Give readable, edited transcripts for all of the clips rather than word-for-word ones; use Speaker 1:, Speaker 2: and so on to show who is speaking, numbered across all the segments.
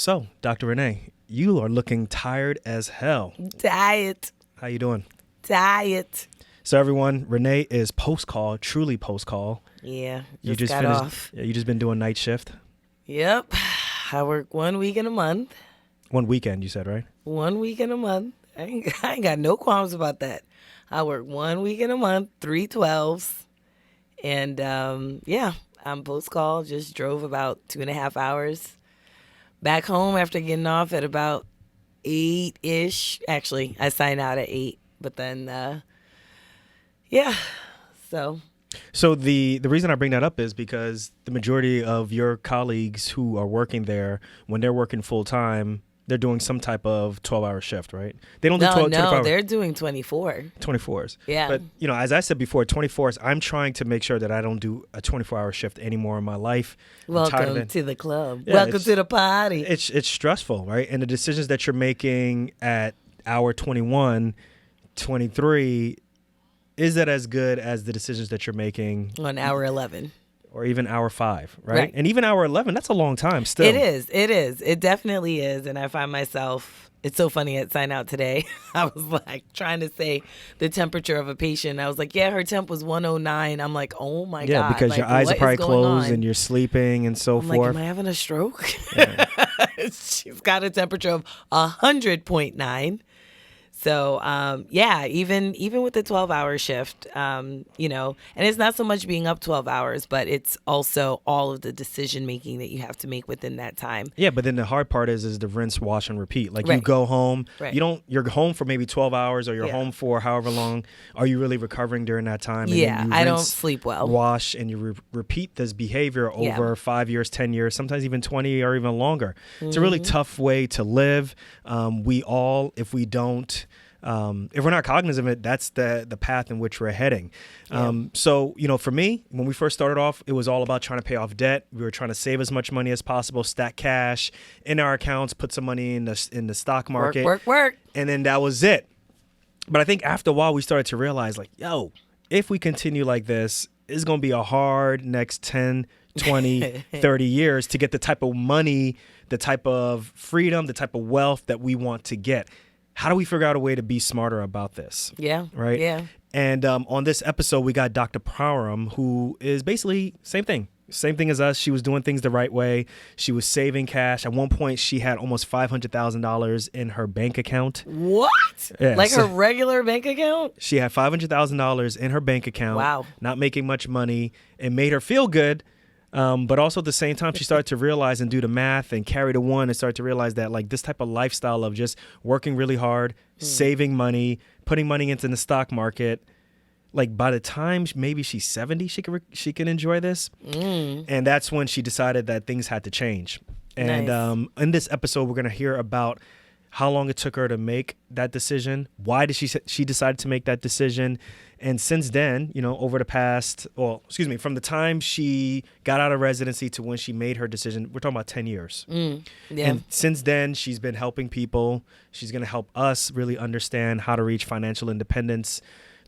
Speaker 1: So, Dr. Renee, you are looking tired as hell.
Speaker 2: Diet.
Speaker 1: How you doing?
Speaker 2: Diet.
Speaker 1: So, everyone, Renee is post-call, truly post-call.
Speaker 2: Yeah,
Speaker 1: You
Speaker 2: just got
Speaker 1: finished.
Speaker 2: off.
Speaker 1: Yeah, you just been doing night shift.
Speaker 2: Yep. I work 1 week in a month.
Speaker 1: One weekend, you said, right?
Speaker 2: 1 week in a month. I ain't got no qualms about that. I work 1 week in a month, 3/12s. And yeah, I'm post call. Just drove about 2.5 hours back home after getting off at about 8-ish. Actually, I signed out at 8. But then, yeah, so.
Speaker 1: So the reason I bring that up is because the majority of your colleagues who are working there, when they're working full time, they're doing some type of 12-hour shift, right? They don't do 12
Speaker 2: No, they're doing 24.
Speaker 1: 24s.
Speaker 2: Yeah.
Speaker 1: But, as I said before, 24s, I'm trying to make sure that I don't do a 24-hour shift anymore in my life.
Speaker 2: Welcome to the club.
Speaker 1: Yeah,
Speaker 2: Welcome to the party.
Speaker 1: It's stressful, right? And the decisions that you're making at hour 21, 23, is that as good as the decisions that you're making
Speaker 2: On hour 11.
Speaker 1: or even hour 5, right? And even hour 11, that's a long time still.
Speaker 2: It is. It definitely is. And I find myself, it's so funny at sign out today. I was like trying to say the temperature of a patient. I was like, yeah, her temp was 109. I'm like, oh my God.
Speaker 1: Yeah, because
Speaker 2: like,
Speaker 1: your eyes are
Speaker 2: what
Speaker 1: probably
Speaker 2: is going
Speaker 1: closed
Speaker 2: on?
Speaker 1: and you're sleeping and so
Speaker 2: I'm
Speaker 1: forth.
Speaker 2: like, am I having a stroke?
Speaker 1: Yeah.
Speaker 2: She's got a temperature of 100.9. So, yeah, even with the 12-hour shift, and it's not so much being up 12 hours, but it's also all of the decision making that you have to make within that time.
Speaker 1: Yeah, but then the hard part is the rinse, wash, and repeat. Like you
Speaker 2: Right.
Speaker 1: go home,
Speaker 2: Right.
Speaker 1: you're home for maybe 12 hours or you're
Speaker 2: Yeah.
Speaker 1: home for however long. Are you really recovering during that time? And
Speaker 2: Yeah,
Speaker 1: then you
Speaker 2: I don't
Speaker 1: rinse,
Speaker 2: sleep well.
Speaker 1: wash, and you repeat this behavior
Speaker 2: Yeah.
Speaker 1: over 5 years, 10 years, sometimes even 20 or even longer. It's a really tough way to live. We all, if we don't, if we're not cognizant of it, that's the path in which we're heading. So, for me, when we first started off, it was all about trying to pay off debt. We were trying to save as much money as possible, stack cash in our accounts, put some money in the stock market.
Speaker 2: Work.
Speaker 1: And then that was it. But I think after a while, we started to realize, like, if we continue like this, it's going to be a hard next 10, 20, 30 years to get the type of money, the type of freedom, the type of wealth that we want to get. How do we figure out a way to be smarter about this?
Speaker 2: Yeah.
Speaker 1: Right?
Speaker 2: Yeah.
Speaker 1: And on this episode, we got Dr. Param, who is basically same thing as us. She was doing things the right way. She was saving cash. At one point, she had almost $500,000 in her bank account.
Speaker 2: What?
Speaker 1: Yeah,
Speaker 2: like her regular bank account?
Speaker 1: She had $500,000 in her bank account.
Speaker 2: Wow.
Speaker 1: Not making much money. It made her feel good. But also at the same time, she started to realize and do the math and carry the one and start to realize that like this type of lifestyle of just working really hard, saving money, putting money into the stock market, like by the time maybe she's 70, she can enjoy this. And that's when she decided that things had to change. And
Speaker 2: Nice.
Speaker 1: In this episode, we're going to hear about how long it took her to make that decision. Why did she decided to make that decision? And since then, over the past, from the time she got out of residency to when she made her decision, we're talking about 10 years.
Speaker 2: Yeah.
Speaker 1: And since then, she's been helping people. She's going to help us really understand how to reach financial independence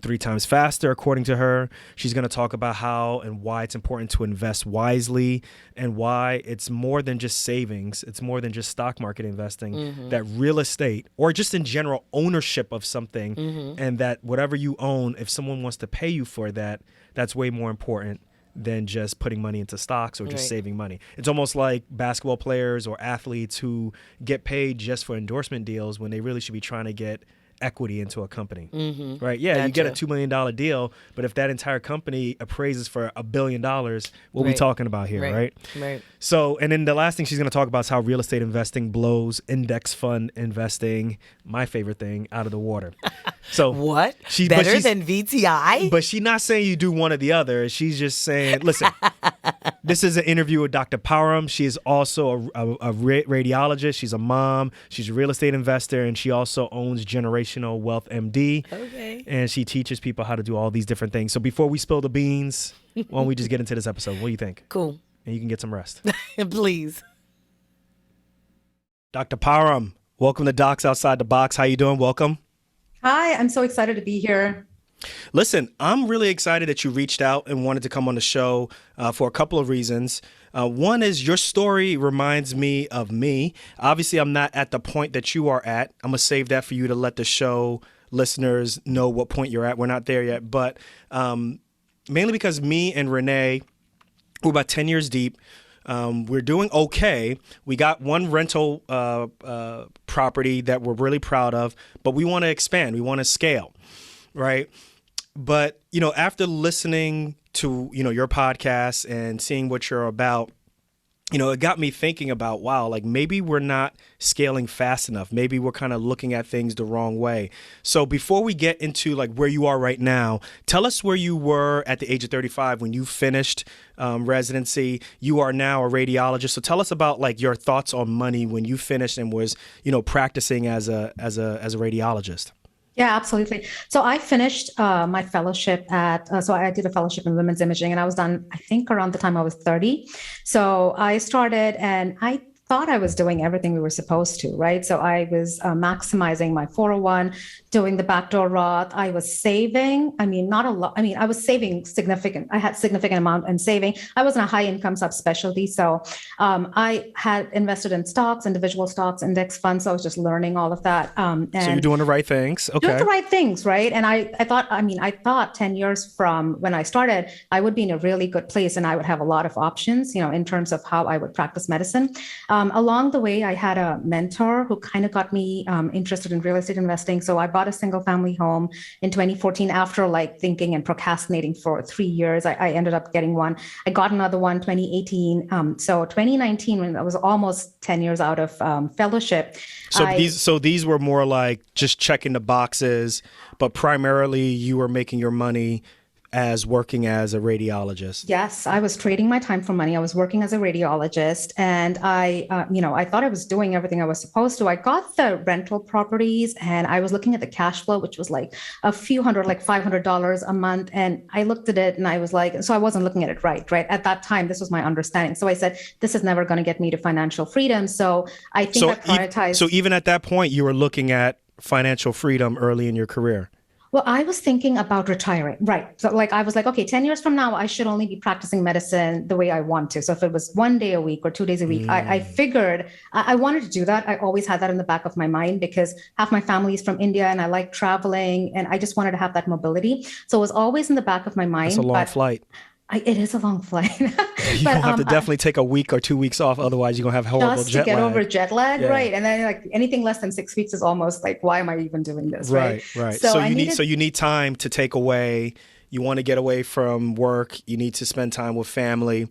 Speaker 1: 3 times faster, according to her. She's going to talk about how and why it's important to invest wisely and why it's more than just savings. It's more than just stock market investing, that real estate or just in general ownership of something, and that whatever you own, if someone wants to pay you for that, that's way more important than just putting money into stocks or just
Speaker 2: Right.
Speaker 1: saving money. It's almost like basketball players or athletes who get paid just for endorsement deals when they really should be trying to get equity into a company, right? Yeah, you get a
Speaker 2: Gotcha.
Speaker 1: $2 million deal, but if that entire company appraises for $1 billion, what we
Speaker 2: Right.
Speaker 1: talking about here, right?
Speaker 2: Right.
Speaker 1: So, and then the last thing she's going to talk about is how real estate investing blows index fund investing, my favorite thing, out of the water. So
Speaker 2: What?
Speaker 1: but
Speaker 2: Better
Speaker 1: she's-
Speaker 2: than VTI?
Speaker 1: But she's not saying you do one or the other. She's just saying, listen, this is an interview with Dr. Param. She is also a radiologist. She's a mom. She's a real estate investor, and she also owns Generational Wealth MD.
Speaker 2: Okay.
Speaker 1: And she teaches people how to do all these different things. So before we spill the beans, why don't we just get into this episode? What do you think?
Speaker 2: Cool.
Speaker 1: And you can get some rest.
Speaker 2: Please.
Speaker 1: Dr. Param, welcome to Docs Outside the Box. How you doing? Welcome.
Speaker 3: Hi, I'm so excited to be here.
Speaker 1: Listen, I'm really excited that you reached out and wanted to come on the show for a couple of reasons. One is your story reminds me of me. Obviously, I'm not at the point that you are at. I'm going to save that for you to let the show listeners know what point you're at. We're not there yet, but mainly because me and Renee, we're about 10 years deep. We're doing okay. We got one rental property that we're really proud of, but we want to expand. We want to scale, right? But, after listening to, your podcast and seeing what you're about, it got me thinking about, wow, like maybe we're not scaling fast enough. Maybe we're kind of looking at things the wrong way. So before we get into like where you are right now, tell us where you were at the age of 35 when you finished residency. You are now a radiologist. So tell us about like your thoughts on money when you finished and was, practicing as a radiologist.
Speaker 3: Yeah, absolutely. So I finished my fellowship so I did a fellowship in women's imaging, and I was done, I think, around the time I was 30. So I started, and I thought I was doing everything we were supposed to, right? So I was maximizing my 401, doing the backdoor Roth. I was saving. I mean, not a lot. I mean, I was saving significant. I had significant amount in saving. I was in a high income subspecialty. So I had invested in stocks, individual stocks, index funds. So I was just learning all of that.
Speaker 1: And so you're doing the right things. Okay.
Speaker 3: Doing the right things, right? And I thought 10 years from when I started, I would be in a really good place and I would have a lot of options, in terms of how I would practice medicine. Along the way, I had a mentor who kind of got me interested in real estate investing. So I bought a single family home in 2014 after like thinking and procrastinating for 3 years. I ended up getting one. I got another one 2018. So 2019, when I was almost 10 years out of fellowship.
Speaker 1: So these were more like just checking the boxes, but primarily you were making your money as working as a radiologist.
Speaker 3: Yes, I was trading my time for money. I was working as a radiologist, and I thought I was doing everything I was supposed to. I got the rental properties, and I was looking at the cash flow, which was like a few hundred, like $500 a month. And I looked at it, and I was like, so I wasn't looking at it right at that time. This was my understanding. So I said, this is never going to get me to financial freedom. So I think I prioritized.
Speaker 1: So even at that point, you were looking at financial freedom early in your career.
Speaker 3: Well, I was thinking about retiring, right? So like, I was like, okay, 10 years from now, I should only be practicing medicine the way I want to. So if it was 1 day a week or 2 days a week, I figured I wanted to do that. I always had that in the back of my mind because half my family is from India and I like traveling and I just wanted to have that mobility. So it was always in the back of my mind.
Speaker 1: It's a long flight.
Speaker 3: It is a long flight.
Speaker 1: You're going to have to definitely take a week or 2 weeks off. Otherwise, you're going to have horrible jet lag.
Speaker 3: Just to get over jet lag, right? And then like anything less than 6 weeks is almost like, why am I even doing this, right?
Speaker 1: Right. So you need time to take away. You want to get away from work. You need to spend time with family.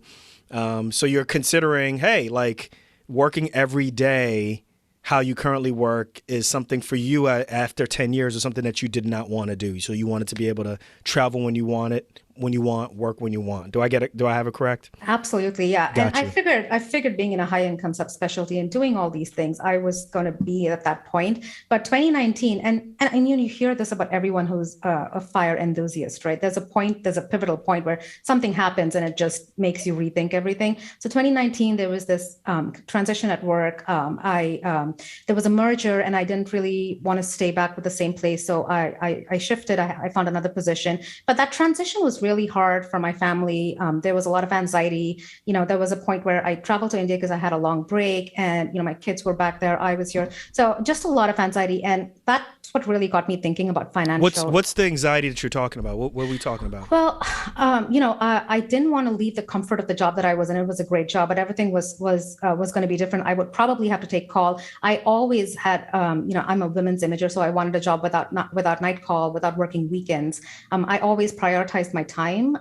Speaker 1: So you're considering, hey, like working every day, how you currently work is something for you after 10 years or something that you did not want to do. So you wanted to be able to travel when you want it, when you want, work when you want. Do I get it? Do I have it correct?
Speaker 3: Absolutely, yeah.
Speaker 1: Got
Speaker 3: and
Speaker 1: you.
Speaker 3: I figured being in a high income subspecialty and doing all these things, I was going to be at that point. But 2019, and you hear this about everyone who's a fire enthusiast, right? There's a pivotal point where something happens and it just makes you rethink everything. So 2019, there was this transition at work. There was a merger and I didn't really want to stay back with the same place. So I shifted, I found another position, but that transition was really hard for my family. There was a lot of anxiety. There was a point where I traveled to India because I had a long break and, my kids were back there. I was here. So just a lot of anxiety. And that's what really got me thinking about financial.
Speaker 1: What's the anxiety that you're talking about? What are we talking about?
Speaker 3: Well, I didn't want to leave the comfort of the job that I was in. It was a great job, but everything was going to be different. I would probably have to take call. I always had, I'm a women's imager, so I wanted a job without night call, without working weekends. I always prioritized my time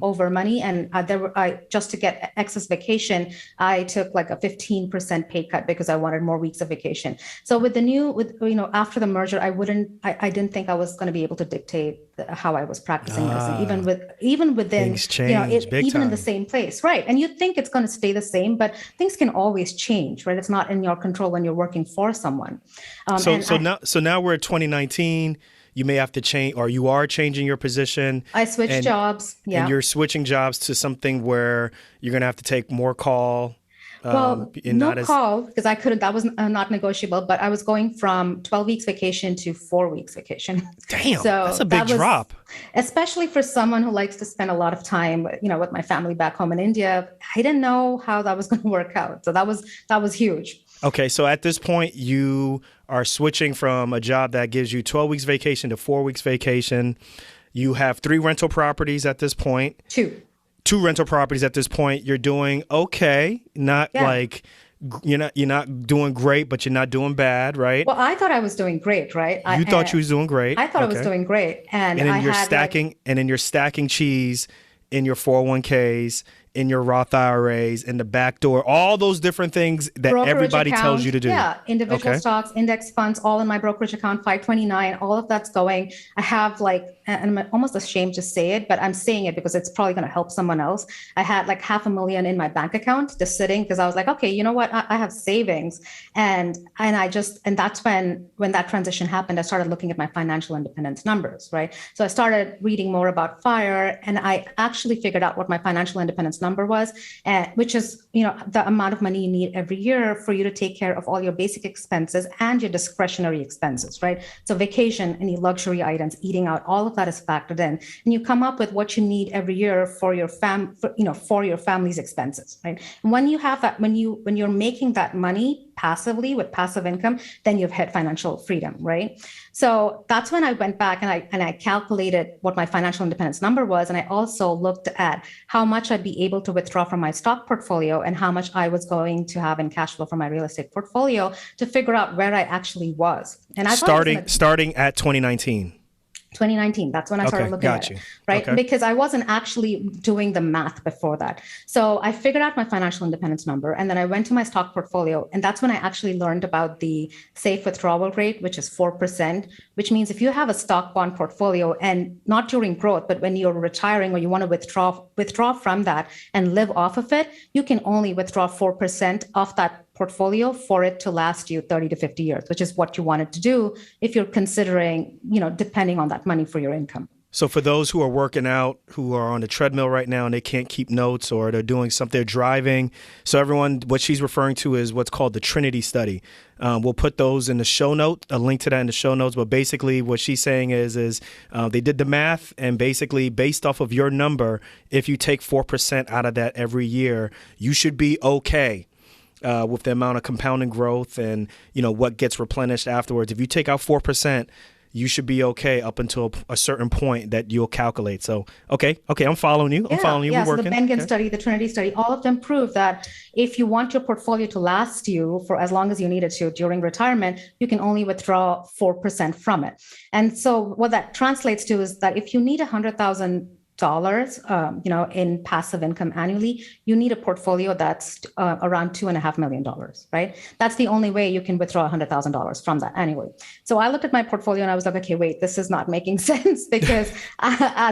Speaker 3: over money, and just to get excess vacation, I took like a 15% pay cut because I wanted more weeks of vacation. So after the merger, I didn't think I was going to be able to dictate how I was practicing medicine, even within,
Speaker 1: things change, big
Speaker 3: even
Speaker 1: time.
Speaker 3: in the same place, right? And you think it's going to stay the same, but things can always change, right? It's not in your control when you're working for someone.
Speaker 1: So now we're at 2019. You may have to change, or you are changing your position.
Speaker 3: I switched jobs. Yeah.
Speaker 1: And you're switching jobs to something where you're going to have to take more call.
Speaker 3: Well,
Speaker 1: and
Speaker 3: no
Speaker 1: not as
Speaker 3: call because I couldn't, that was not negotiable, but I was going from 12 weeks vacation to 4 weeks vacation.
Speaker 1: damn. That's
Speaker 3: So
Speaker 1: a big
Speaker 3: that was,
Speaker 1: drop.
Speaker 3: especially for someone who likes to spend a lot of time, with my family back home in India, I didn't know how that was going to work out. So that was huge.
Speaker 1: Okay, so at this point, you are switching from a job that gives you 12 weeks vacation to 4 weeks vacation. You have 3 rental properties at this point. 2 rental properties at this point. You're doing okay, not like you're not doing great, but you're not doing bad, right?
Speaker 3: Well, I thought I was doing great, right?
Speaker 1: You thought you was doing great.
Speaker 3: I thought I was doing great, and
Speaker 1: then
Speaker 3: I
Speaker 1: you're
Speaker 3: had
Speaker 1: stacking, and then you're stacking cheese in your 401ks, in your Roth IRAs, in the back door, all those different things that
Speaker 3: brokerage
Speaker 1: everybody
Speaker 3: account,
Speaker 1: tells you to do.
Speaker 3: Yeah, individual
Speaker 1: Okay.
Speaker 3: stocks, index funds, all in my brokerage account, 529, all of that's going. I have and I'm almost ashamed to say it, but I'm saying it because it's probably going to help someone else. I had like $500,000 in my bank account just sitting because I was like, okay, you know what? I have savings. And that's when that transition happened, I started looking at my financial independence numbers, right? So I started reading more about FIRE, and I actually figured out what my financial independence number was, which is, the amount of money you need every year for you to take care of all your basic expenses and your discretionary expenses, right? So vacation, any luxury items, eating out, all of that is factored in, and you come up with what you need every year for your for your family's expenses, right? And when you have that, when you're making that money passively with passive income, then you've hit financial freedom, right? So that's when I went back and I calculated what my financial independence number was, and I also looked at how much I'd be able to withdraw from my stock portfolio and how much I was going to have in cash flow from my real estate portfolio to figure out where I actually was. And I
Speaker 1: starting at 2019.
Speaker 3: 2019, that's when I started looking at it, right?
Speaker 1: Okay.
Speaker 3: Because I wasn't actually doing the math before that. So I figured out my financial independence number, and then I went to my stock portfolio, and that's when I actually learned about the safe withdrawal rate, which is 4%, which means if you have a stock bond portfolio and not during growth, but when you're retiring or you want to withdraw from that and live off of it, you can only withdraw 4% of that portfolio for it to last you 30 to 50 years, which is what you wanted to do if you're considering, depending on that money for your income.
Speaker 1: So for those who are working out, who are on the treadmill right now and they can't keep notes, or they're doing something, they're driving. So everyone, what she's referring to is what's called the Trinity Study. We'll put those in the show note, a link to that in the show notes. But basically what she's saying is they did the math, and basically based off of your number, if you take 4% out of that every year, you should be okay. With the amount of compounding growth and, what gets replenished afterwards. If you take out 4%, you should be okay up until a certain point that you'll calculate. So, okay, I'm following you. I'm following you.
Speaker 3: Yeah,
Speaker 1: We're
Speaker 3: so
Speaker 1: working.
Speaker 3: the Bengen study, the Trinity study, all of them prove that if you want your portfolio to last you for as long as you need it to during retirement, you can only withdraw 4% from it. And so what that translates to is that if you need $100,000 in passive income annually, you need a portfolio that's around $2.5 million, right? That's the only way you can withdraw $100,000 from that annually. So I looked at my portfolio and I was like, okay, wait, this is not making sense because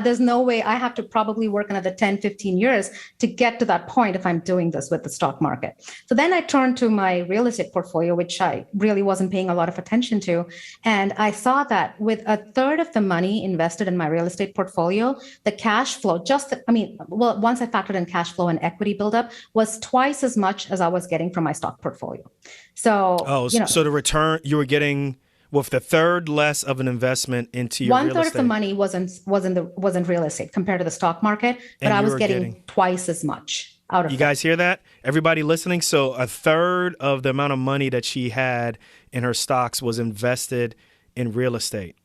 Speaker 3: there's no way. I have to probably work another 10, 15 years to get to that point if I'm doing this with the stock market. So then I turned to my real estate portfolio, which I really wasn't paying a lot of attention to. And I saw that with a third of the money invested in my real estate portfolio, the cash flow, once I factored in cash flow and equity buildup, was twice as much as I was getting from my stock portfolio. So,
Speaker 1: so the return you were getting with the third less of an investment into your real estate.
Speaker 3: 1/3 of the money wasn't real estate compared to the stock market, but I was getting twice as much out of it.
Speaker 1: You guys hear that? Everybody listening? So a third of the amount of money that she had in her stocks was invested in real estate.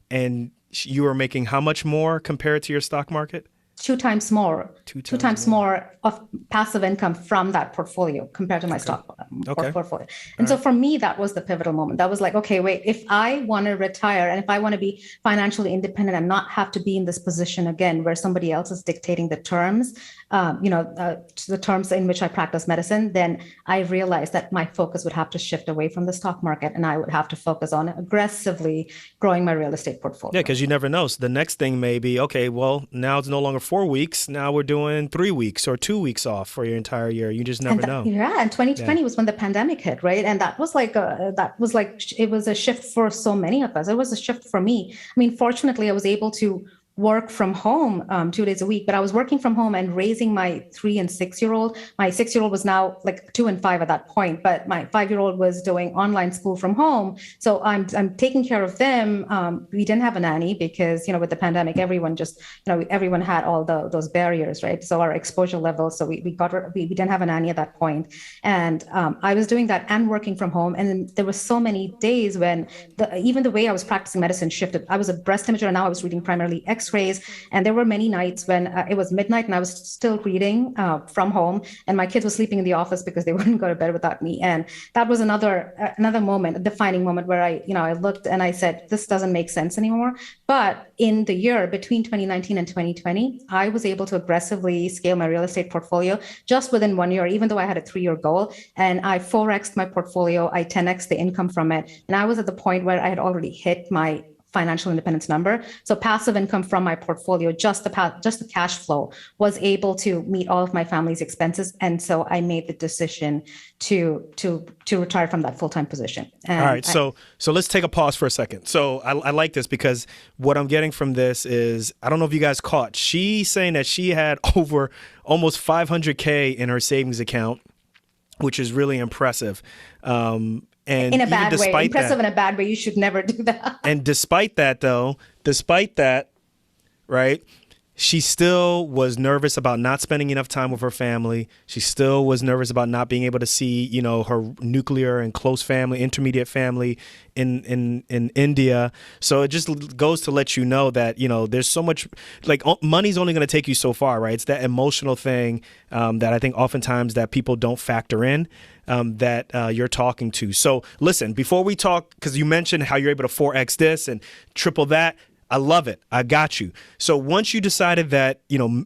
Speaker 1: And you were making how much more compared to your stock market?
Speaker 3: 2 times more. Two times more of passive income from that portfolio compared to my stock portfolio. And so for me, that was the pivotal moment. That was like, okay, wait, if I want to retire and if I want to be financially independent and not have to be in this position again where somebody else is dictating the terms, the terms in which I practice medicine, then I realized that my focus would have to shift away from the stock market and I would have to focus on aggressively growing my real estate portfolio.
Speaker 1: Yeah, because you never know. So the next thing may be, okay, well, now it's no longer 4 weeks. Now we're doing 3 weeks or 2 weeks off for your entire year. You just never know.
Speaker 3: Yeah, and 2020 was when the pandemic hit, right? And that was like it was a shift for so many of us. It was a shift for me. I mean, fortunately, I was able to work from home 2 days a week, but I was working from home and raising my 3 and 6-year-old. My 6-year-old was now like 2 and 5 at that point, but my 5-year-old was doing online school from home. So I'm taking care of them. We didn't have a nanny because, with the pandemic, everyone just, everyone had all those barriers, right? So our exposure levels. So we didn't have a nanny at that point. And I was doing that and working from home. And there were so many days when even the way I was practicing medicine shifted. I was a breast imager and now I was reading primarily X-rays. And there were many nights when it was midnight and I was still reading from home, and my kids were sleeping in the office because they wouldn't go to bed without me. And that was another moment, a defining moment where I looked and I said, this doesn't make sense anymore. But in the year between 2019 and 2020, I was able to aggressively scale my real estate portfolio just within 1 year, even though I had a 3-year goal. And I 4x'd my portfolio, I 10x'd the income from it. And I was at the point where I had already hit my financial independence number. So passive income from my portfolio, just the cash flow, was able to meet all of my family's expenses. And so I made the decision to retire from that full-time position. And
Speaker 1: all right. So let's take a pause for a second. So I like this because what I'm getting from this is, I don't know if you guys caught, she's saying that she had over almost 500K in her savings account, which is really impressive. And
Speaker 3: in a bad way, impressive
Speaker 1: that,
Speaker 3: in a bad way. You should never do that.
Speaker 1: And despite that, right, she still was nervous about not spending enough time with her family. She still was nervous about not being able to see, her nuclear and close family, intermediate family in India. So it just goes to let you know that, there's so much, like, money's only going to take you so far, right? It's that emotional thing that I think oftentimes that people don't factor in. That you're talking to. So listen, before we talk, because you mentioned how you're able to 4x this and triple that, I love it. I got you. So once you decided that,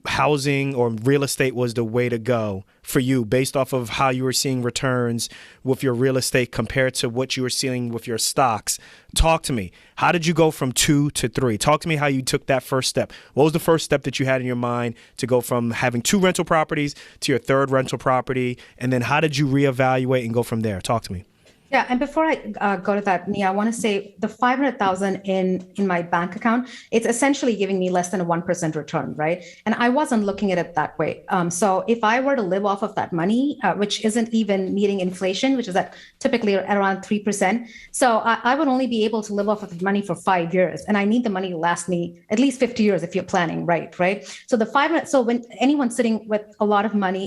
Speaker 1: housing or real estate was the way to go for you based off of how you were seeing returns with your real estate compared to what you were seeing with your stocks, talk to me. How did you go from 2 to 3? Talk to me how you took that first step. What was the first step that you had in your mind to go from having 2 rental properties to your 3rd rental property? And then how did you reevaluate and go from there? Talk to me.
Speaker 3: Yeah, and before I go to that, Nia, I want to say the 500,000 in my bank account, it's essentially giving me less than a 1% return, right? And I wasn't looking at it that way. So if I were to live off of that money, which isn't even meeting inflation, which is at typically around 3%, so I would only be able to live off of the money for 5 years, and I need the money to last me at least 50 years if you're planning right? So when anyone's sitting with a lot of money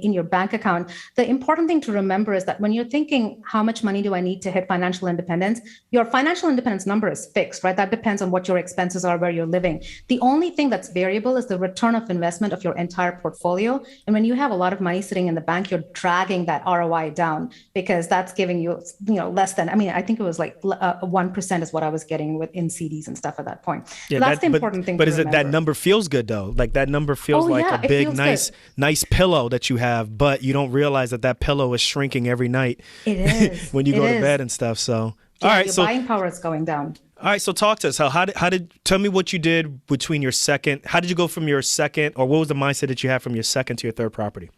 Speaker 3: in your bank account, the important thing to remember is that when you're thinking how much money do I need to hit financial independence, your financial independence number is fixed, right? That depends on what your expenses are, where you're living. The only thing that's variable is the return of investment of your entire portfolio. And when you have a lot of money sitting in the bank, you're dragging that ROI down because that's giving you, less than, I think it was like 1% is what I was getting in CDs and stuff at that point.
Speaker 1: Yeah,
Speaker 3: so that's the important thing.
Speaker 1: But is it that number feels good though? Like that number feels a big, nice pillow that you have, but you don't realize that pillow is shrinking every night.
Speaker 3: It is.
Speaker 1: When you go to bed and stuff. So,
Speaker 3: all right. Your buying power is going down.
Speaker 1: All right. So talk to us. Tell me what you did between your second. How did you go from your second, or what was the mindset that you had from your second to your 3rd property?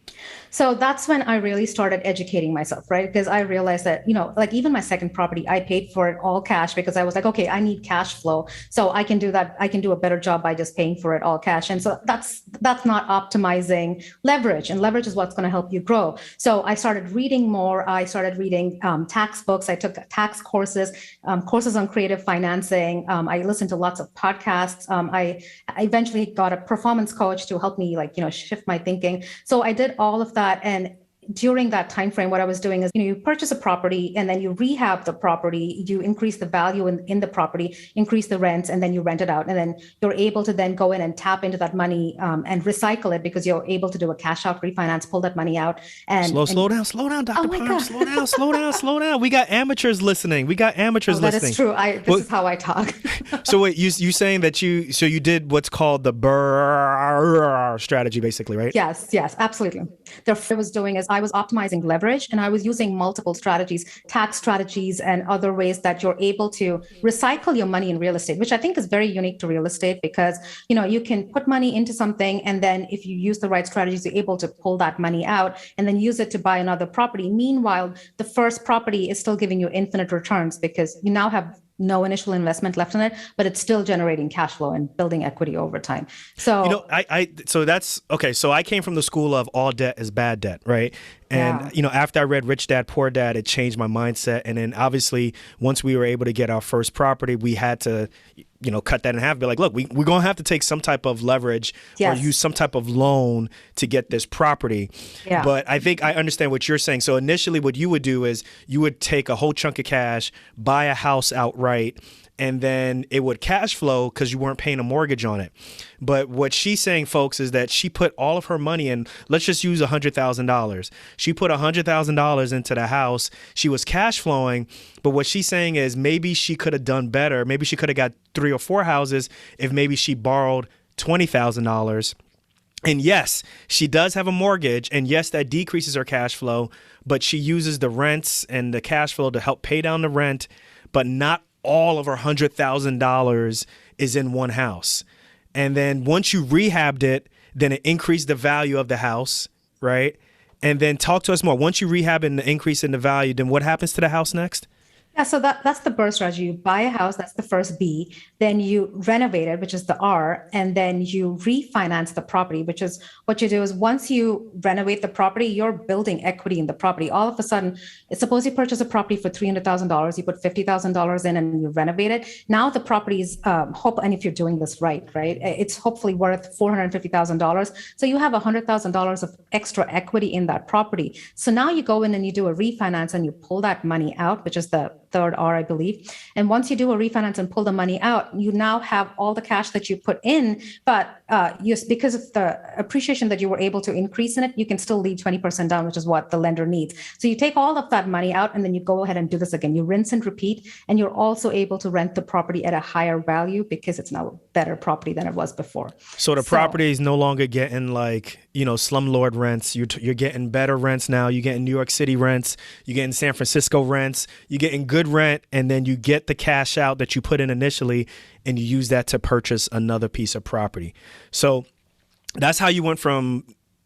Speaker 3: So that's when I really started educating myself, right? Because I realized that, like even my second property, I paid for it all cash because I was like, okay, I need cash flow. So I can do that. I can do a better job by just paying for it all cash. And so that's not optimizing leverage, and leverage is what's going to help you grow. So I started reading more. I started reading tax books. I took tax courses on creative financing. I listened to lots of podcasts. I eventually got a performance coach to help me shift my thinking. So I did all of that. And during that time frame, what I was doing is, you purchase a property and then you rehab the property, you increase the value in the property, increase the rents, and then you rent it out. And then you're able to then go in and tap into that money and recycle it because you're able to do a cash out refinance, pull that money out. And
Speaker 1: slow down, Dr. Param. Slow down. We got amateurs listening. That
Speaker 3: listening. Is true. This is how I talk.
Speaker 1: So wait, you saying that you did what's called the BRRRR strategy, basically, right?
Speaker 3: Yes, absolutely. What I was doing is I was optimizing leverage, and I was using multiple strategies, tax strategies, and other ways that you're able to recycle your money in real estate, which I think is very unique to real estate because, you can put money into something, and then if you use the right strategies, you're able to pull that money out and then use it to buy another property. Meanwhile, the first property is still giving you infinite returns because you now have no initial investment left in it, but it's still generating cash flow and building equity over time. So,
Speaker 1: so that's okay. So I came from the school of all debt is bad debt, right? And,
Speaker 3: Yeah.
Speaker 1: After I read Rich Dad, Poor Dad, it changed my mindset. And then obviously, once we were able to get our first property, we had to, cut that in half. Be like, look, we're going to have to take some type of leverage or use some type of loan to get this property.
Speaker 3: Yeah.
Speaker 1: But I think I understand what you're saying. So initially, what you would do is you would take a whole chunk of cash, buy a house outright, and then it would cash flow because you weren't paying a mortgage on it. But what she's saying, folks, is that she put all of her money in. Let's just use $100,000. She put $100,000 into the house. She was cash flowing. But what she's saying is maybe she could have done better. Maybe she could have got 3 or 4 houses if maybe she borrowed $20,000. And yes, she does have a mortgage. And yes, that decreases her cash flow. But she uses the rents and the cash flow to help pay down the rent. But not all of her $100,000 is in one house. And then once you rehabbed it, then it increased the value of the house, right? And then talk to us more. Once you rehab and the increase in the value, then what happens to the house next?
Speaker 3: Yeah, so that's the burst strategy. You buy a house, that's the first B. Then you renovate it, which is the R, and then you refinance the property, which is what you do is once you renovate the property, you're building equity in the property. All of a sudden, suppose you purchase a property for $300,000, you put $50,000 in and you renovate it. Now the property is and if you're doing this right, it's hopefully worth $450,000. So you have $100,000 of extra equity in that property. So now you go in and you do a refinance and you pull that money out, which is the third R, I believe. And once you do a refinance and pull the money out, you now have all the cash that you put in, but because of the appreciation that you were able to increase in it, you can still leave 20% down, which is what the lender needs. So you take all of that money out and then you go ahead and do this again. You rinse and repeat, and you're also able to rent the property at a higher value because it's now a better property than it was before.
Speaker 1: So the property is no longer getting slumlord rents. You're getting better rents now. You're getting New York City rents. You're getting San Francisco rents. You're getting good rent, and then you get the cash out that you put in initially, and you use that to purchase another piece of property. So that's how you went from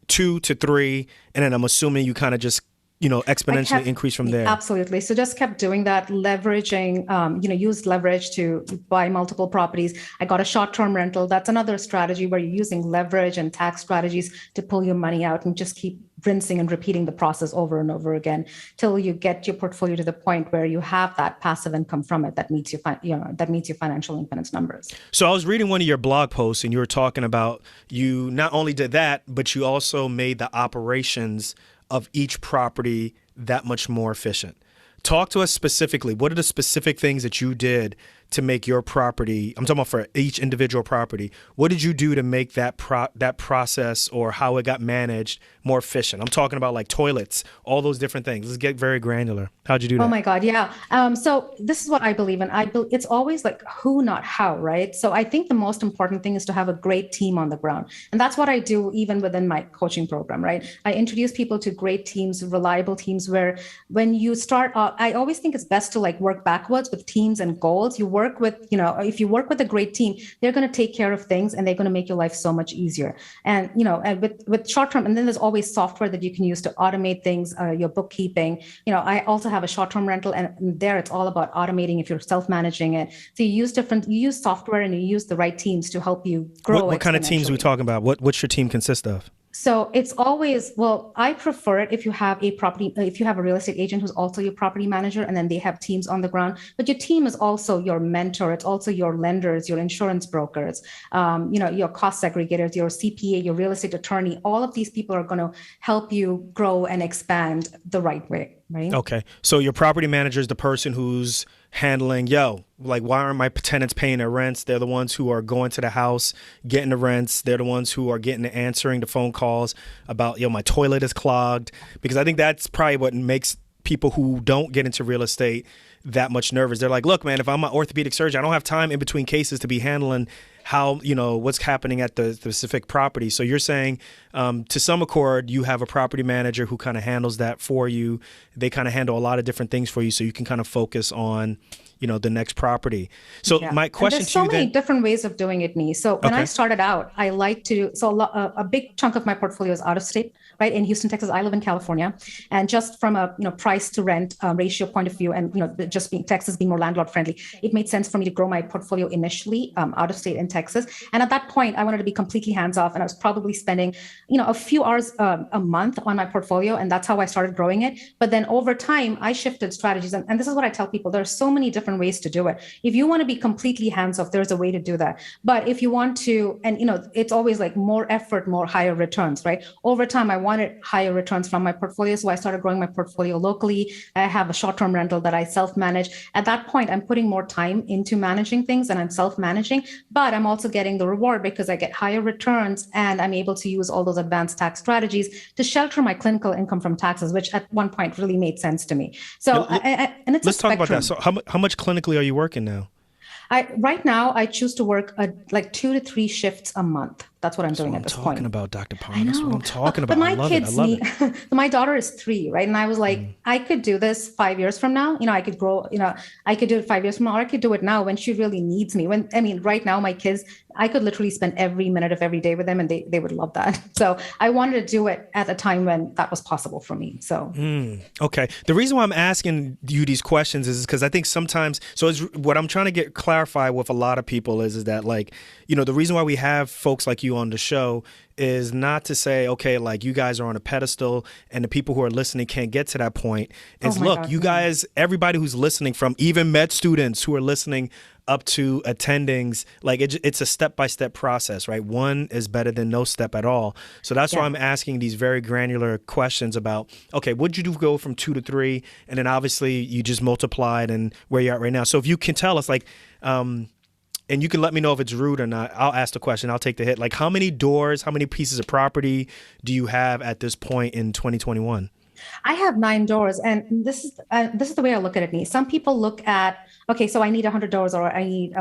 Speaker 1: 2 to 3, and then I'm assuming you kind of just exponentially increase from there.
Speaker 3: Absolutely. So just kept doing that, leveraging, used leverage to buy multiple properties. I got a short-term rental. That's another strategy where you're using leverage and tax strategies to pull your money out and just keep rinsing and repeating the process over and over again till you get your portfolio to the point where you have that passive income from it that meets your financial independence numbers.
Speaker 1: So I was reading one of your blog posts, and you were talking about you not only did that, but you also made the operations of each property that much more efficient. Talk to us specifically. What are the specific things that you did to make your property, I'm talking about for each individual property, what did you do to make that process or how it got managed more efficient? I'm talking about like toilets, all those different things. Let's get very granular. How'd you do that?
Speaker 3: Oh my God, yeah. So this is what I believe in. It's always like who, not how, right? So I think the most important thing is to have a great team on the ground. And that's what I do even within my coaching program, right? I introduce people to great teams, reliable teams, where when you start, I always think it's best to work backwards with teams and goals. You work with, if you work with a great team, they're going to take care of things and they're going to make your life so much easier. And, and with short-term, and then there's always software that you can use to automate things, your bookkeeping. I also have a short-term rental, and there it's all about automating if you're self-managing it. So you use software and you use the right teams to help you grow.
Speaker 1: What kind of teams are we talking about? What's your team consist of?
Speaker 3: So it's always, I prefer it if you have a real estate agent who's also your property manager, and then they have teams on the ground. But your team is also your mentor. It's also your lenders, your insurance brokers, your cost segregators, your CPA, your real estate attorney. All of these people are going to help you grow and expand the right way, right?
Speaker 1: Okay. So your property manager is the person who's handling, why aren't my tenants paying their rents? They're the ones who are going to the house, getting the rents. They're the ones who are answering the phone calls about, my toilet is clogged. Because I think that's probably what makes people who don't get into real estate that much nervous. They're like, look, man, if I'm an orthopedic surgeon, I don't have time in between cases to be handling how, what's happening at the specific property. So you're saying to some accord, you have a property manager who kind of handles that for you. They kind of handle a lot of different things for you. So you can kind of focus on, the next property. So
Speaker 3: Yeah.
Speaker 1: my
Speaker 3: And
Speaker 1: question
Speaker 3: there's
Speaker 1: to
Speaker 3: so
Speaker 1: you
Speaker 3: many
Speaker 1: then,
Speaker 3: different ways of doing it, Nee. So when I
Speaker 1: okay.
Speaker 3: started out, I like to, so a big chunk of my portfolio is out of state, right? In Houston, Texas. I live in California. And just from a, price to rent ratio point of view, and, just being Texas being more landlord friendly, it made sense for me to grow my portfolio initially out of state in Texas. And at that point, I wanted to be completely hands off. And I was probably spending, a few hours a month on my portfolio. And that's how I started growing it. But then over time, I shifted strategies. And this is what I tell people. There are so many different ways to do it. If you want to be completely hands off, there's a way to do that. But if you want to, and it's always like more effort, more higher returns, right? Over time, I wanted higher returns from my portfolio. So I started growing my portfolio locally. I have a short-term rental that I self-manage. At that point, I'm putting more time into managing things and I'm self-managing, but I'm also getting the reward because I get higher returns and I'm able to use all those advanced tax strategies to shelter my clinical income from taxes, which at one point really made sense to me. So, and it's
Speaker 1: Let's
Speaker 3: a
Speaker 1: talk about that.
Speaker 3: spectrum.
Speaker 1: So how much clinically are you working now?
Speaker 3: Right now I choose to work like 2 to 3 shifts a month. That's what I'm
Speaker 1: That's
Speaker 3: doing
Speaker 1: what
Speaker 3: at
Speaker 1: I'm
Speaker 3: this
Speaker 1: talking
Speaker 3: point.
Speaker 1: about, Dr.
Speaker 3: I
Speaker 1: Param. That's what
Speaker 3: know.
Speaker 1: I'm talking
Speaker 3: But
Speaker 1: about. I
Speaker 3: my
Speaker 1: love it. I
Speaker 3: kids
Speaker 1: love
Speaker 3: need,
Speaker 1: it.
Speaker 3: my daughter is 3, right? And I was like, I could do this 5 years from now. I could grow, I could do it 5 years from now, or I could do it now when she really needs me. Right now, my kids, I could literally spend every minute of every day with them and they would love that. So I wanted to do it at a time when that was possible for me. So.
Speaker 1: Okay. The reason why I'm asking you these questions is because I think sometimes, so it's what I'm trying to get clarified with a lot of people is that like, the reason why we have folks like you on the show is not to say, okay, like you guys are on a pedestal and the people who are listening can't get to that point. Is
Speaker 3: Oh my
Speaker 1: look,
Speaker 3: God,
Speaker 1: you
Speaker 3: no.
Speaker 1: guys, everybody who's listening, from even med students who are listening up to attendings, like it's a step-by-step process, right? One is better than no step at all. So that's why
Speaker 3: Yeah.
Speaker 1: I'm asking these very granular questions about, okay, what'd you do go from 2 to 3? And then obviously you just multiplied and where you're at right now. So if you can tell us, like, and you can let me know if it's rude or not. I'll ask the question. I'll take the hit. Like, how many doors, how many pieces of property do you have at this point in 2021?
Speaker 3: I have 9 doors, and this is the way I look at it. Nee. Some people look at, okay, so I need $100 or I need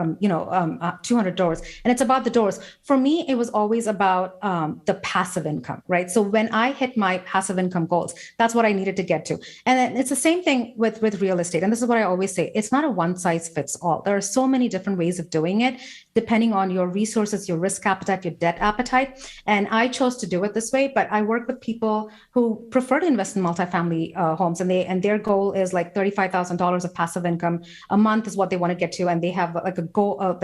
Speaker 3: 200 doors, and it's about the doors. For me, it was always about the passive income, right? So when I hit my passive income goals, that's what I needed to get to. And then it's the same thing with real estate. And this is what I always say: it's not a one size fits all. There are so many different ways of doing it, depending on your resources, your risk appetite, your debt appetite. And I chose to do it this way. But I work with people who prefer to invest in multifamily homes, and their goal is like $35,000 of passive income a month is what they want to get to, and they have like a goal of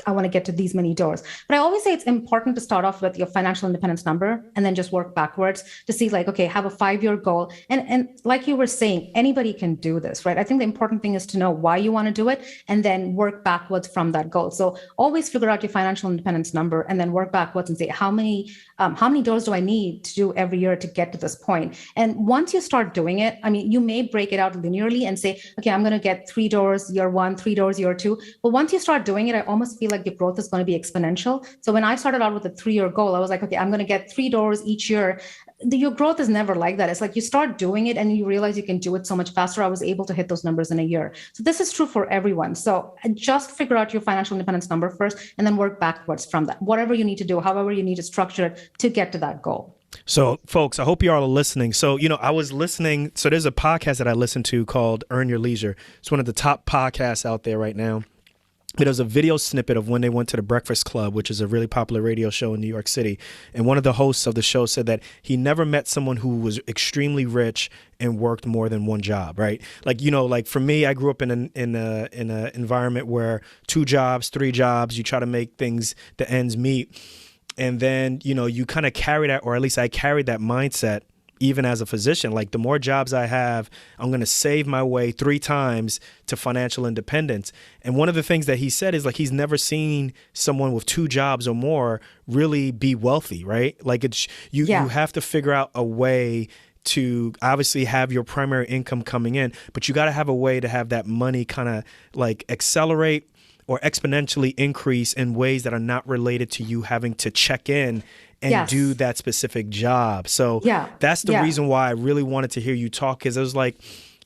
Speaker 3: I want to get to these many doors. But I always say it's important to start off with your financial independence number and then just work backwards to see like, okay, have a 5-year goal, and like you were saying, anybody can do this, right? I think the important thing is to know why you want to do it and then work backwards from that goal. So always figure out your financial independence number and then work backwards and say how many doors do I need to do every year to get to this point. And once you start doing it, you may break it out linearly and say, okay, I'm going to get 3 doors year 1, 3 doors year 2. But once you start doing it, I almost feel like your growth is going to be exponential. So when I started out with a 3-year goal, I was like, okay, I'm going to get 3 doors each year. Your growth is never like that. It's like you start doing it and you realize you can do it so much faster. I was able to hit those numbers in a year. So this is true for everyone. So just figure out your financial independence number first and then work backwards from that. Whatever you need to do, however you need to structure it to get to that goal.
Speaker 1: So, folks, I hope you all are listening. So, I was listening. So there's a podcast that I listen to called Earn Your Leisure. It's one of the top podcasts out there right now. It was a video snippet of when they went to the Breakfast Club, which is a really popular radio show in New York City. And one of the hosts of the show said that he never met someone who was extremely rich and worked more than one job, right? Like for me, I grew up in an environment where 2 jobs, 3 jobs, you try to make things, the ends meet. And then, you kind of carry that, or at least I carried that mindset even as a physician. Like the more jobs I have, I'm going to save my way 3 times to financial independence. And one of the things that he said is like he's never seen someone with 2 jobs or more really be wealthy, right? Like you have to figure out a way to obviously have your primary income coming in, but you got to have a way to have that money kind of like accelerate or exponentially increase in ways that are not related to you having to check in and do that specific job. So that's the reason why I really wanted to hear you talk, because I was like,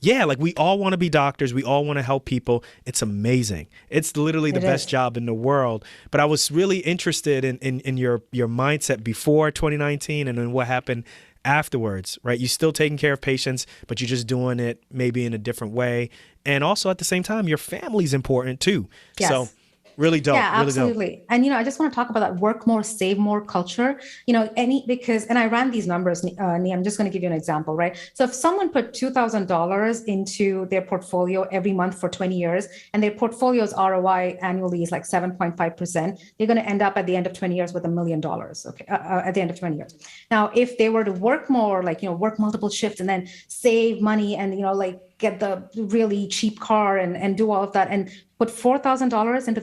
Speaker 1: like we all want to be doctors. We all want to help people. It's amazing. It's literally the best job in the world. But I was really interested in your mindset before 2019 and then what happened afterwards, right? You're still taking care of patients, but you're just doing it maybe in a different way. And also at the same time, your family's important too.
Speaker 3: Yes.
Speaker 1: So really dope.
Speaker 3: Yeah,
Speaker 1: really
Speaker 3: absolutely.
Speaker 1: Dope.
Speaker 3: And, I just want to talk about that work more, save more culture, and I ran these numbers, I'm just going to give you an example, right? So if someone put $2,000 into their portfolio every month for 20 years, and their portfolio's ROI annually is like 7.5%, they're going to end up at the end of 20 years with $1 million. Okay. At the end of 20 years. Now, if they were to work more, like, work multiple shifts and then save money and, like, get the really cheap car and do all of that and put $4,000 into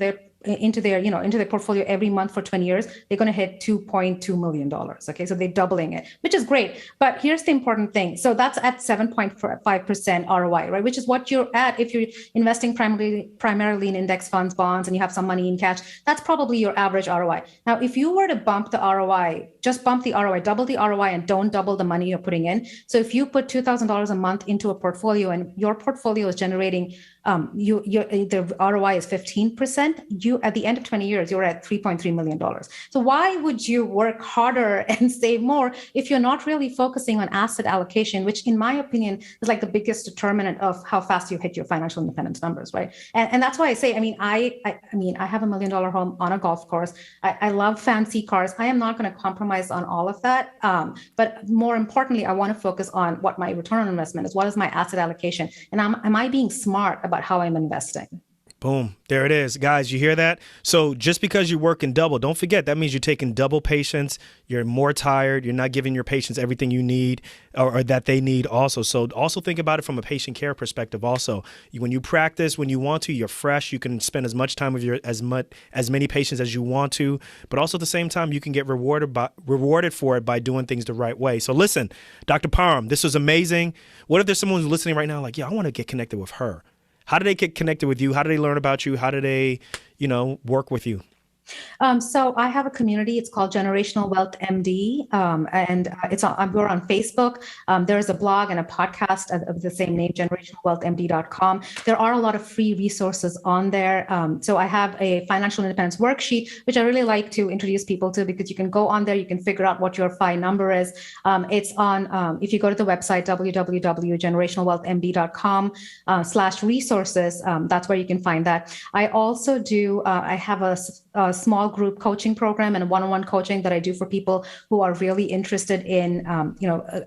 Speaker 3: their portfolio every month for 20 years, they're going to hit $2.2 million. Okay. So they're doubling it, which is great. But here's the important thing. So that's at 7.5% ROI, right? Which is what you're at if you're investing primarily in index funds, bonds, and you have some money in cash. That's probably your average ROI. Now, if you were to bump the ROI, just bump the ROI, double the ROI, and don't double the money you're putting in. So if you put $2,000 a month into a portfolio and your portfolio is generating the ROI is 15%, you at the end of 20 years, you're at $3.3 million. So why would you work harder and save more if you're not really focusing on asset allocation, which in my opinion is like the biggest determinant of how fast you hit your financial independence numbers, right? And that's why I say, I have $1 million home on a golf course. I love fancy cars. I am not going to compromise on all of that. But more importantly, I want to focus on what my return on investment is. What is my asset allocation? And am I being smart about how I'm investing?
Speaker 1: Boom. There it is. Guys, you hear that? So just because you're working double, don't forget, that means you're taking double patients. You're more tired. You're not giving your patients everything you need or that they need also. So also think about it from a patient care perspective also. When you practice, when you want to, you're fresh. You can spend as much time with as many patients as you want to. But also at the same time, you can get rewarded for it by doing things the right way. So listen, Dr. Param, this was amazing. What if there's someone who's listening right now like, yeah, I want to get connected with her? How do they get connected with you? How do they learn about you? How do they, work with you?
Speaker 3: So I have a community. It's called Generational Wealth MD, and we're on Facebook. There's a blog and a podcast of the same name, generationalwealthmd.com. There are a lot of free resources on there. So I have a financial independence worksheet, which I really like to introduce people to, because you can go on there, you can figure out what your FI number is. It's on, if you go to the website, www.generationalwealthmd.com/resources, that's where you can find that. I also do, I have a small group coaching program and a one-on-one coaching that I do for people who are really interested in,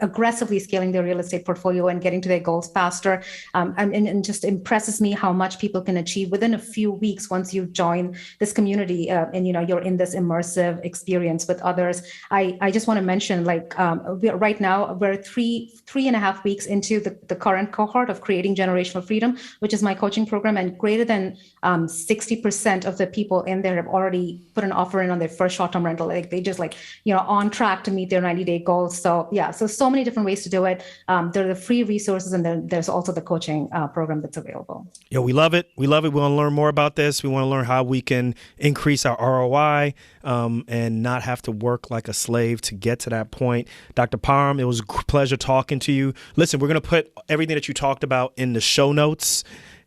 Speaker 3: aggressively scaling their real estate portfolio and getting to their goals faster. And just impresses me how much people can achieve within a few weeks once you join this community and you're in this immersive experience with others. I just want to mention, right now we're 3.5 weeks into the current cohort of Creating Generational Freedom, which is my coaching program, and greater than 60% of the people in there have already put an offer in on their first short-term rental. Like they just on track to meet their 90-day goals. So yeah, so many different ways to do it. There are the free resources, and then there's also the coaching program that's available.
Speaker 1: Yeah, we love it. We want to learn more about this. We want to learn how we can increase our ROI and not have to work like a slave to get to that point. Dr. Param, it was a pleasure talking to you. Listen, we're going to put everything that you talked about in the show notes.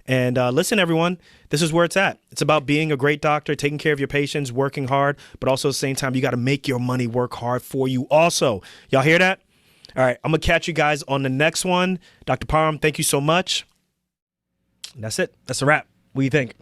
Speaker 1: And listen, everyone, this is where it's at. It's about being a great doctor, taking care of your patients, working hard, but also at the same time, you got to make your money work hard for you also. Y'all hear that? All right, I'm going to catch you guys on the next one. Dr. Param, thank you so much. And that's it. That's a wrap. What do you think?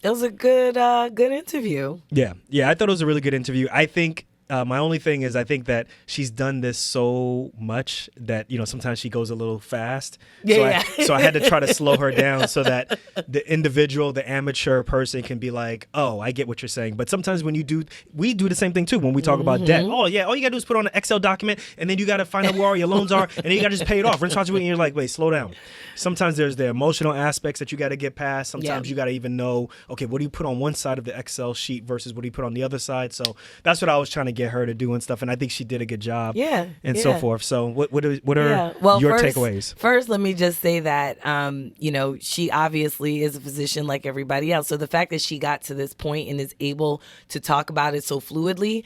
Speaker 2: It was a good interview.
Speaker 1: Yeah, I thought it was a really good interview. I think my only thing is I think that she's done this so much that, sometimes she goes a little fast. So I had to try to slow her down so that the individual, the amateur person can be like, oh, I get what you're saying. But sometimes when we do the same thing too when we talk about debt. Oh, yeah, all you got to do is put on an Excel document, and then you got to find out where all your loans are, and then you got to just pay it off. And you're like, wait, slow down. Sometimes there's the emotional aspects that you got to get past. Sometimes you got to even know, okay, what do you put on one side of the Excel sheet versus what do you put on the other side? So that's what I was trying to get her to do and stuff, and I think she did a good job. So forth. So what are your takeaways?
Speaker 2: First, let me just say that she obviously is a physician like everybody else. So the fact that she got to this point and is able to talk about it so fluidly,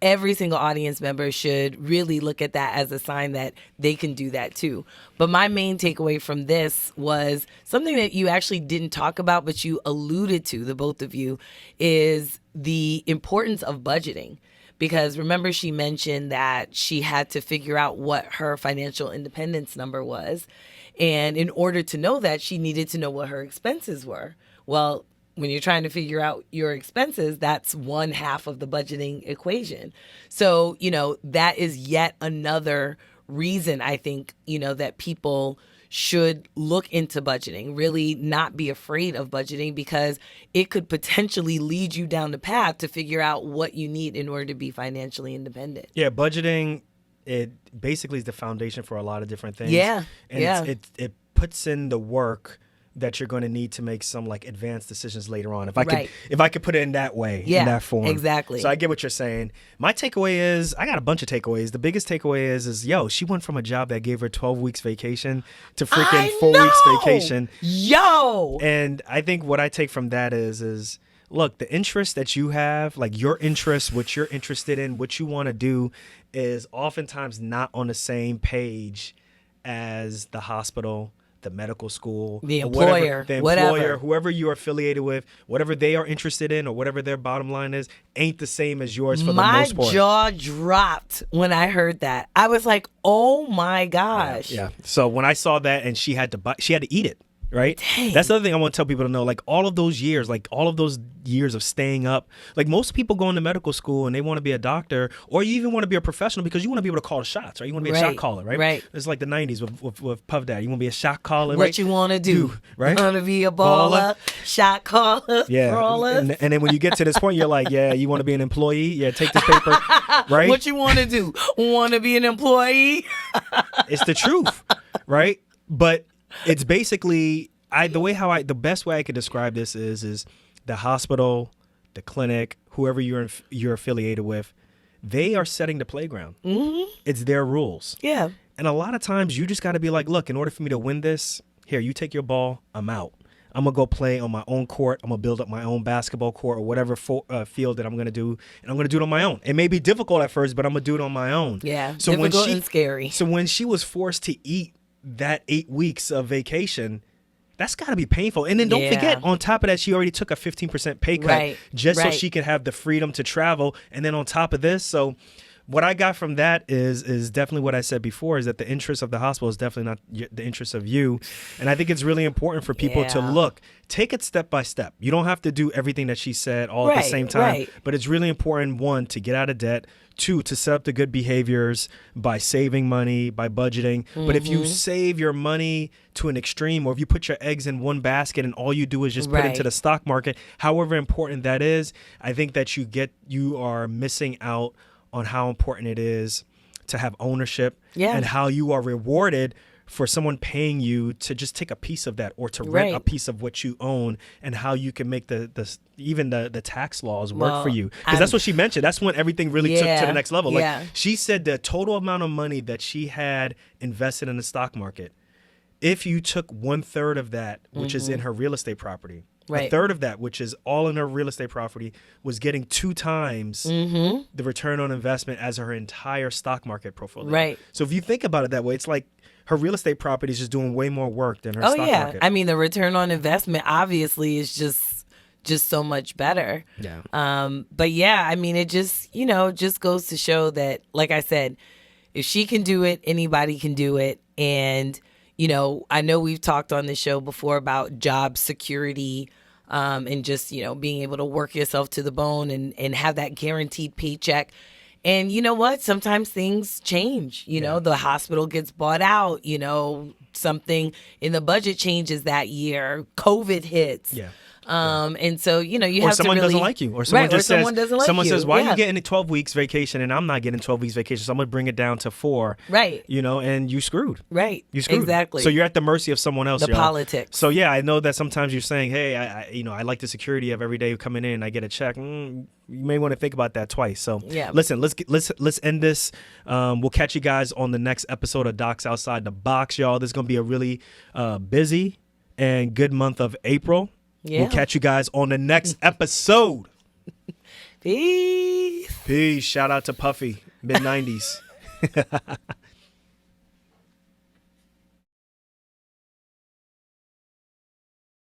Speaker 2: every single audience member should really look at that as a sign that they can do that too. But my main takeaway from this was something that you actually didn't talk about, but you alluded to, the both of you, is the importance of budgeting. Because remember, she mentioned that she had to figure out what her financial independence number was. And in order to know that, she needed to know what her expenses were. Well, when you're trying to figure out your expenses, that's one half of the budgeting equation. So, that is yet another reason I think, that people should look into budgeting, really not be afraid of budgeting, because it could potentially lead you down the path to figure out what you need in order to be financially independent.
Speaker 1: Yeah, budgeting, it basically is the foundation for a lot of different things.
Speaker 2: Yeah,
Speaker 1: and
Speaker 2: yeah.
Speaker 1: It puts in the work that you're going to need to make some like advanced decisions later on. If I could put it in that way, in that form.
Speaker 2: Exactly.
Speaker 1: So I get what you're saying. My takeaway is, I got a bunch of takeaways. The biggest takeaway is she went from a job that gave her 12 weeks vacation to freaking 4 weeks vacation.
Speaker 2: Yo.
Speaker 1: And I think what I take from that is look, the interest that you have, like your interest, what you're interested in, what you want to do, is oftentimes not on the same page as the hospital, the medical school,
Speaker 2: the employer, whatever.
Speaker 1: Whoever you are affiliated with, whatever they are interested in or whatever their bottom line is, ain't the same as yours for the most part.
Speaker 2: My jaw dropped when I heard that. I was like, oh my gosh.
Speaker 1: Yeah. So when I saw that, and she had to eat it. Right?
Speaker 2: Dang.
Speaker 1: That's the other thing I want to tell people to know. Like all of those years of staying up, like most people go into medical school and they want to be a doctor, or you even want to be a professional because you want to be able to call the shots, right? You want to be a shot caller, right?
Speaker 2: Right.
Speaker 1: It's like the 90s with Puff Daddy. You want to be a shot caller,
Speaker 2: what
Speaker 1: right?
Speaker 2: you want to do,
Speaker 1: right?
Speaker 2: You want to be a baller, shot caller, brawler.
Speaker 1: And then when you get to this point, you're like, yeah, you want to be an employee? Yeah, take this paper, right?
Speaker 2: What you want to do? Want to be an employee?
Speaker 1: It's the truth, right? But it's basically... the best way I could describe this is the hospital, the clinic, whoever you're affiliated with, they are setting the playground. Mm-hmm. It's their rules.
Speaker 2: Yeah.
Speaker 1: And a lot of times you just got to be like, look, in order for me to win this, here, you take your ball, I'm out. I'm going to go play on my own court. I'm going to build up my own basketball court or whatever field that I'm going to do. And I'm going to do it on my own. It may be difficult at first, but I'm going to do it on my own.
Speaker 2: Yeah, so difficult and scary.
Speaker 1: So when she was forced to eat that 8 weeks of vacation, that's got to be painful. And then don't forget, on top of that, she already took a 15% pay cut so she could have the freedom to travel. And then on top of this, so what I got from that is definitely what I said before, is that the interest of the hospital is definitely not the interest of you. And I think it's really important for people to take it step by step. You don't have to do everything that she said all at the same time. But it's really important, one, to get out of debt. Two, to set up the good behaviors by saving money, by budgeting. Mm-hmm. But if you save your money to an extreme, or if you put your eggs in one basket and all you do is just put into the stock market, however important that is, I think that you are missing out on how important it is to have ownership and how you are rewarded for someone paying you to just take a piece of that, or to rent a piece of what you own, and how you can make the tax laws work for you. Because that's what she mentioned. That's when everything really took to the next level. Like she said, the total amount of money that she had invested in the stock market, if you took 1/3 of that, which is in her real estate property, a third of that, which is all in her real estate property, was getting 2 times the return on investment as her entire stock market portfolio. Right. So if you think about it that way, it's like her real estate property is just doing way more work than her stock market.
Speaker 2: I mean, the return on investment obviously is just so much better. Yeah. But I mean, it just goes to show that, like I said, if she can do it, anybody can do it. And I know we've talked on this show before about job security, and just, being able to work yourself to the bone and have that guaranteed paycheck. And you know what? Sometimes things change. The hospital gets bought out, something in the budget changes that year. COVID hits. Yeah. And so, you have to really... Or someone
Speaker 1: doesn't like you. Or someone says, why are you getting 12 weeks vacation and I'm not getting 12 weeks vacation? So I'm going to bring it down to 4. Right. And you screwed.
Speaker 2: Right.
Speaker 1: You screwed.
Speaker 2: Exactly.
Speaker 1: So you're at the mercy of someone else.
Speaker 2: The politics.
Speaker 1: So I know that sometimes you're saying, hey, I like the security of every day coming in and I get a check. You may want to think about that twice. So listen, let's end this. We'll catch you guys on the next episode of Docs Outside the Box, y'all. This is going to be a really busy and good month of April. Yeah. We'll catch you guys on the next episode.
Speaker 2: Peace.
Speaker 1: Peace. Shout out to Puffy, mid-90s.